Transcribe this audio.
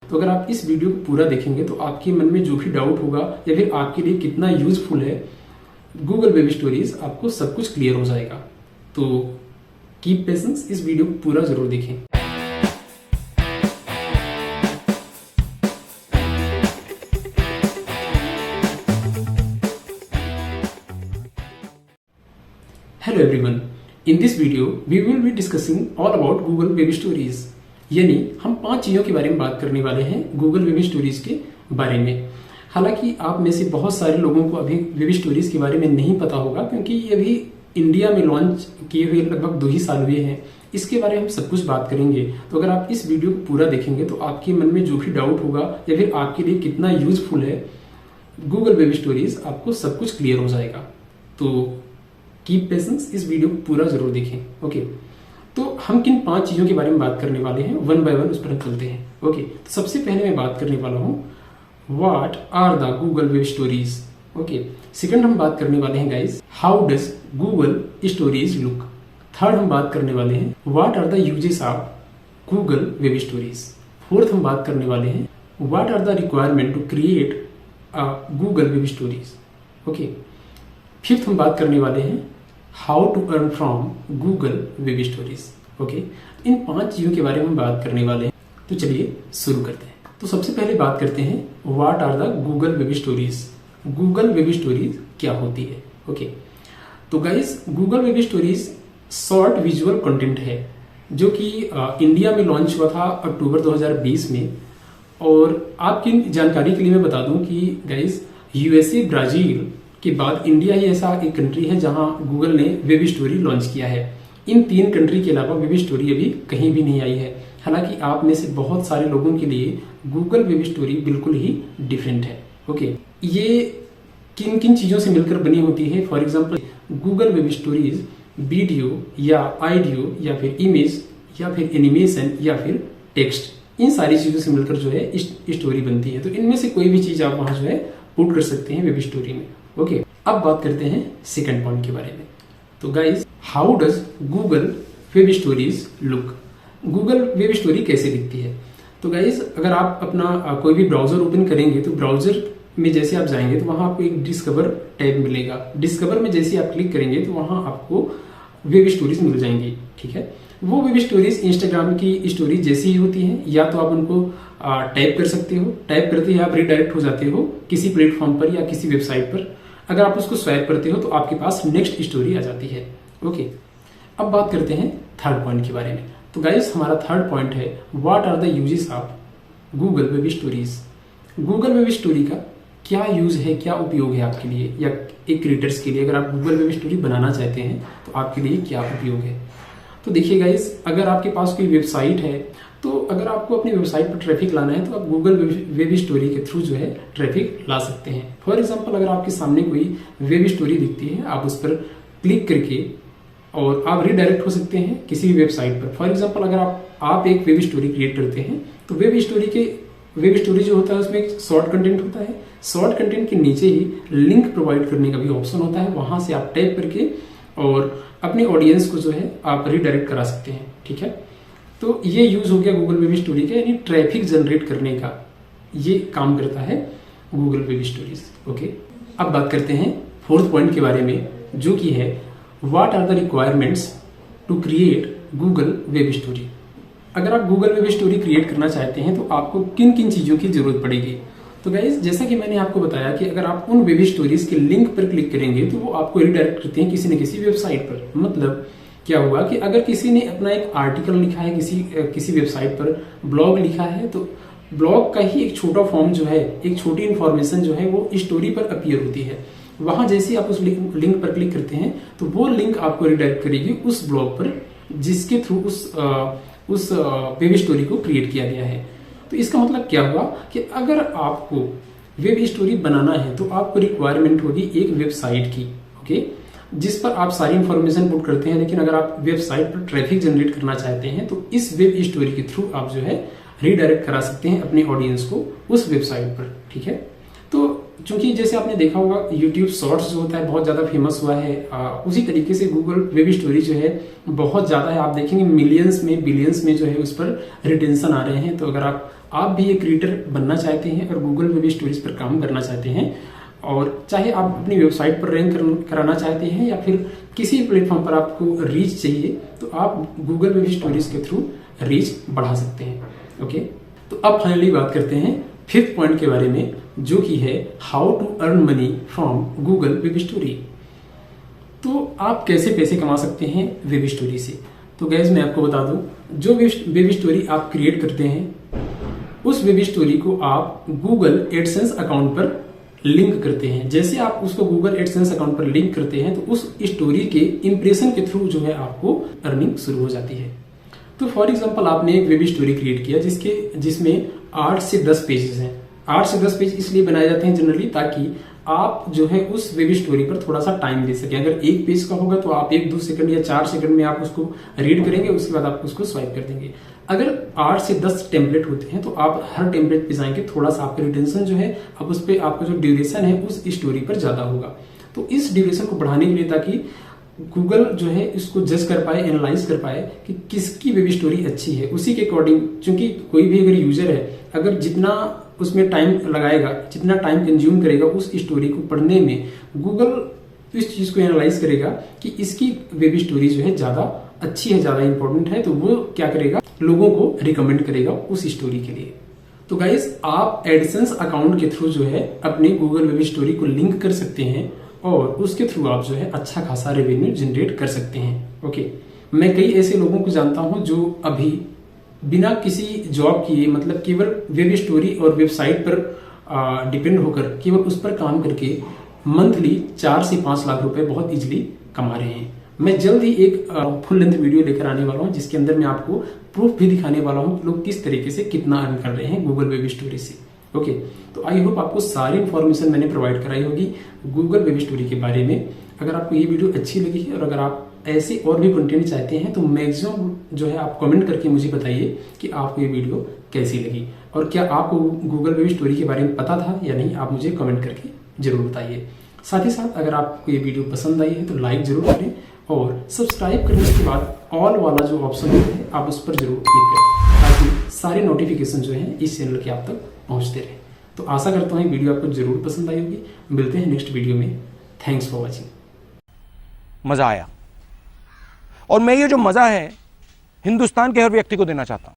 तो अगर आप इस वीडियो को पूरा देखेंगे तो आपके मन में जो भी डाउट होगा या फिर आपके लिए कितना यूजफुल है गूगल वेब स्टोरीज, आपको सब कुछ क्लियर हो जाएगा। तो कीप पेशेंस, इस वीडियो को पूरा जरूर देखें। Hello everyone, in this video we will be discussing all about Google Web Stories। यानी हम 5 चीज़ों के बारे में बात करने वाले हैं Google Web Stories के बारे में। हालांकि आप में से बहुत सारे लोगों को अभी वेब स्टोरीज के बारे में नहीं पता होगा, क्योंकि ये अभी इंडिया में लॉन्च किए हुए लगभग 2 ही साल हुए हैं। इसके बारे में हम सब कुछ बात करेंगे। तो अगर आप इस वीडियो को पूरा देखेंगे तो आपके मन में जो भी डाउट होगा या फिर आपके लिए कितना यूजफुल है गूगल वेब स्टोरीज, आपको सब कुछ क्लियर हो जाएगा। तो कीप पेशेंस, इस वीडियो को पूरा जरूर देखें। ओके, तो हम किन 5 चीजों के बारे में बात करने वाले हैं, वन बाय वन उस पर हम चलते हैं। ओके, तो सबसे पहले मैं बात करने वाला हूं what are the Google web stories. Okay, second हम बात करने वाले हैं guys how does Google stories look. Third हम बात करने वाले हैं what are the uses of Google web stories. Fourth हम बात करने वाले हैं what are the requirement to create a Google web stories. Okay, fifth हम बात करने वाले हैं how to earn from Google web stories. Okay, in 5 चीजों के बारे में हम बात करने वाले हैं। तो चलिए शुरू करते हैं। तो सबसे पहले बात करते हैं what are the Google web stories. Google web stories क्या होती है? ओके, तो guys Google web stories short visual content है जो कि इंडिया में लॉन्च हुआ था अक्टूबर 2020 में। और आपकी जानकारी के लिए मैं बता दूं कि गाइस यूएसए, ब्राजील के बाद इंडिया ही ऐसा एक कंट्री है जहां गूगल ने वेब स्टोरी लॉन्च किया है। इन 3 कंट्री के अलावा वेब स्टोरी अभी कहीं भी नहीं आई है। हालांकि आप में से बहुत सारे लोगों के लिए गूगल वेब स्टोरी बिल्कुल ही डिफरेंट है। ओके, ये किन किन चीजों से मिलकर बनी होती है? For example Google web stories video या ऑडियो या फिर इमेज या फिर एनिमेशन या फिर टेक्स्ट, इन सारी चीजों से मिलकर जो है स्टोरी बनती है। तो इनमें से कोई भी चीज आप वहां जो है पुट कर सकते हैं वेब स्टोरी में। ओके, अब बात करते हैं सेकंड पॉइंट के बारे में। तो guys how does Google web stories look. Google web story कैसे दिखती है? तो गाइस अगर आप अपना कोई भी ब्राउजर ओपन करेंगे तो ब्राउजर में जैसे आप जाएंगे तो वहां आपको एक डिस्कवर टैब मिलेगा। डिस्कवर में जैसे आप क्लिक करेंगे तो वहां आपको वेब स्टोरीज मिल जाएंगी। ठीक है, वो वेब स्टोरीज इंस्टाग्राम की स्टोरी जैसी ही होती है। या तो आप उनको टाइप कर सकते हो, टाइप करते ही आप रिडायरेक्ट हो जाते हो किसी प्लेटफॉर्म पर या किसी वेबसाइट पर। अगर आप उसको स्वैप करते हो तो आपके पास नेक्स्ट स्टोरी आ जाती है। ओके, अब बात करते हैं थर्ड पॉइंट के बारे में। तो गाइस हमारा थर्ड पॉइंट है what are the uses of Google web stories. Google web story का क्या यूज है, क्या उपयोग है आपके लिए या एक क्रिएटर्स के लिए? अगर आप गूगल वेब स्टोरी बनाना चाहते हैं तो आपके लिए क्या उपयोग है? तो देखिए गाइस, अगर आपके पास कोई वेबसाइट है तो अगर आपको अपनी वेबसाइट पर ट्रैफिक लाना है तो आप गूगल वेब स्टोरी के थ्रू जो है ट्रैफिक ला सकते हैं। फॉर एग्जांपल अगर आपके सामने कोई वेब स्टोरी दिखती है, आप उस पर क्लिक करके और आप रिडायरेक्ट हो सकते हैं किसी भी वेबसाइट पर। फॉर एग्जांपल अगर आप एक वेब स्टोरी क्रिएट करते हैं तो वेब स्टोरी जो होता है उसमें एक शॉर्ट कंटेंट होता है। शॉर्ट कंटेंट के नीचे ही लिंक प्रोवाइड करने का भी ऑप्शन होता है। वहां से आप टाइप करके और अपने ऑडियंस को जो है आप रिडायरेक्ट करा सकते हैं। ठीक है, तो ये यूज हो गया गूगल वेब स्टोरी का, यानी ट्रैफिक जनरेट करने का ये काम करता है गूगल वेब स्टोरीज। ओके, अब बात करते हैं फोर्थ पॉइंट के बारे में, जो कि है what are the requirements to create Google web story. अगर आप गूगल वेब स्टोरी क्रिएट करना चाहते हैं तो आपको किन किन चीजों की जरूरत पड़ेगी? तो गाइस जैसा कि मैंने आपको बताया कि अगर आप उन वेब स्टोरीज के लिंक पर क्लिक करेंगे तो वो आपको रिडायरेक्ट करते हैं किसी न किसी वेबसाइट पर। मतलब क्या हुआ कि अगर किसी ने अपना एक आर्टिकल लिखा है, किसी वेबसाइट पर ब्लॉग लिखा है, तो ब्लॉग का ही एक छोटा फॉर्म जो है, एक छोटी इन्फॉर्मेशन जो है वो स्टोरी पर अपीयर होती है। वहां जैसे आप उस लिंक पर क्लिक करते हैं तो वो लिंक आपको रिडायरेक्ट करेगी उस ब्लॉग पर जिसके थ्रू उस वेब स्टोरी को क्रिएट किया गया है। तो इसका मतलब क्या हुआ कि अगर आपको वेब स्टोरी बनाना है तो आपको रिक्वायरमेंट होगी एक वेबसाइट की। ओके, जिस पर आप सारी इंफॉर्मेशन पुट करते हैं। लेकिन अगर आप वेबसाइट पर ट्रैफिक जनरेट करना चाहते हैं तो इस वेब स्टोरी के थ्रू आप जो है रीडायरेक्ट करा सकते हैं अपने ऑडियंस को उस वेबसाइट पर। ठीक है, तो चूंकि जैसे आपने देखा होगा यूट्यूब शॉर्ट्स जो होता है बहुत ज्यादा फेमस हुआ है, उसी तरीके से गूगल वेब स्टोरी जो है बहुत ज्यादा है। आप देखेंगे मिलियंस में बिलियंस में जो है उस पर रिटेंशन आ रहे हैं। तो अगर आप आप भी एक क्रिएटर बनना चाहते हैं और गूगल वेब स्टोरीज पर काम करना चाहते हैं, और चाहे आप अपनी वेबसाइट पर रैंक कराना चाहते हैं या फिर किसी प्लेटफॉर्म पर आपको रीच चाहिए, तो आप गूगल वेब स्टोरीज के थ्रू रीच बढ़ा सकते हैं। ओके, तो अब फाइनली बात करते हैं फिफ्थ पॉइंट के बारे में, जो कि है how to earn money from Google web story. तो आप कैसे पैसे कमा सकते हैं वेब स्टोरी से। तो गैस मैं आपको बता दूं, जो वेब स्टोरी आप क्रिएट करते हैं उस वेब स्टोरी को आप गूगल एडसेंस अकाउंट पर लिंक करते हैं। जैसे आप उसको गूगल एडसेंस अकाउंट पर लिंक करते हैं तो उस स्टोरी के इंप्रेशन के थ्रू जो है आपको अर्निंग शुरू हो जाती है। तो फॉर एग्जांपल आपने एक वेब स्टोरी क्रिएट किया जिसमें 8 से 10 पेजेस हैं। 8 से 10 पेज इसलिए बनाए जाते हैं जनरली ताकि आप जो है उस वेब स्टोरी पर थोड़ा सा टाइम दे सकें। अगर एक पेज का होगा तो आप 1-2 सेकंड या 4 सेकंड में आप उसको रीड करेंगे, उसके बाद आप उसको स्वाइप कर देंगे। अगर 8 से 10 टेम्पलेट होते हैं तो आप हर टेम्पलेट पे जाएंगे, थोड़ा सा आपका रिटेंशन जो है अब उस पर आपका जो ड्यूरेशन है उस स्टोरी पर ज्यादा होगा। तो इस ड्यूरेशन को बढ़ाने के लिए, ताकि गूगल जो है इसको जज कर पाए, एनालाइज कर पाए कि किसकी वेब स्टोरी अच्छी है, उसी के अकॉर्डिंग, क्योंकि कोई भी अगर यूजर है अगर जितना उसमें टाइम लगाएगा, जितना टाइम कंज्यूम करेगा उस स्टोरी को पढ़ने में, गूगल इस चीज को एनालाइज करेगा कि इसकी वेब स्टोरी जो है ज्यादा अच्छी है, ज्यादा इंपॉर्टेंट है, तो वो क्या करेगा, लोगों को रिकमेंड करेगा उस स्टोरी के लिए। तो गाइस आप एडसेंस अकाउंट के थ्रू जो है अपने गूगल वेब स्टोरी को लिंक कर सकते हैं और उसके थ्रू आप जो है अच्छा खासा रेवेन्यू जनरेट कर सकते हैं। ओके, मैं कई ऐसे लोगों को जानता हूं जो अभी बिना किसी जॉब किए, मतलब केवल वेब स्टोरी और वेबसाइट पर डिपेंड होकर केवल उस पर काम करके मंथली 4 से 5 लाख रुपए बहुत इजीली कमा रहे हैं। मैं जल्द ही एक फुल लेंथ वीडियो लेकर आने वाला हूं जिसके अंदर मैं आपको प्रूफ भी दिखाने वाला हूं कि लोग किस तरीके से कितना अर्न कर रहे हैं गूगल वेब स्टोरी से। ओके, तो आई होप आपको सारी इन्फॉर्मेशन मैंने प्रोवाइड कराई होगी गूगल वेब स्टोरी के बारे में। अगर आपको ये वीडियो अच्छी लगी है और अगर आप ऐसे और भी कंटेंट चाहते हैं तो मैक्सिमम जो है आप कमेंट करके मुझे बताइए कि आपको ये वीडियो कैसी लगी और क्या आपको गूगल वेब स्टोरी के बारे में पता था या नहीं, आप मुझे कमेंट करके जरूर बताइए। साथ ही साथ अगर आपको ये वीडियो पसंद आई है तो लाइक जरूर करें और सब्सक्राइब करने के बाद ऑल वाला जो ऑप्शन है आप उस पर जरूर क्लिक करें ताकि सारे नोटिफिकेशन जो है इस चैनल के आप तक पहुंचते रहे। तो आशा करता हूँ वीडियो आपको जरूर पसंद आई होगी। मिलते हैं नेक्स्ट वीडियो में। Thanks for watching. मजा आया और मैं ये जो मजा है हिंदुस्तान के हर व्यक्ति को देना चाहता हूं।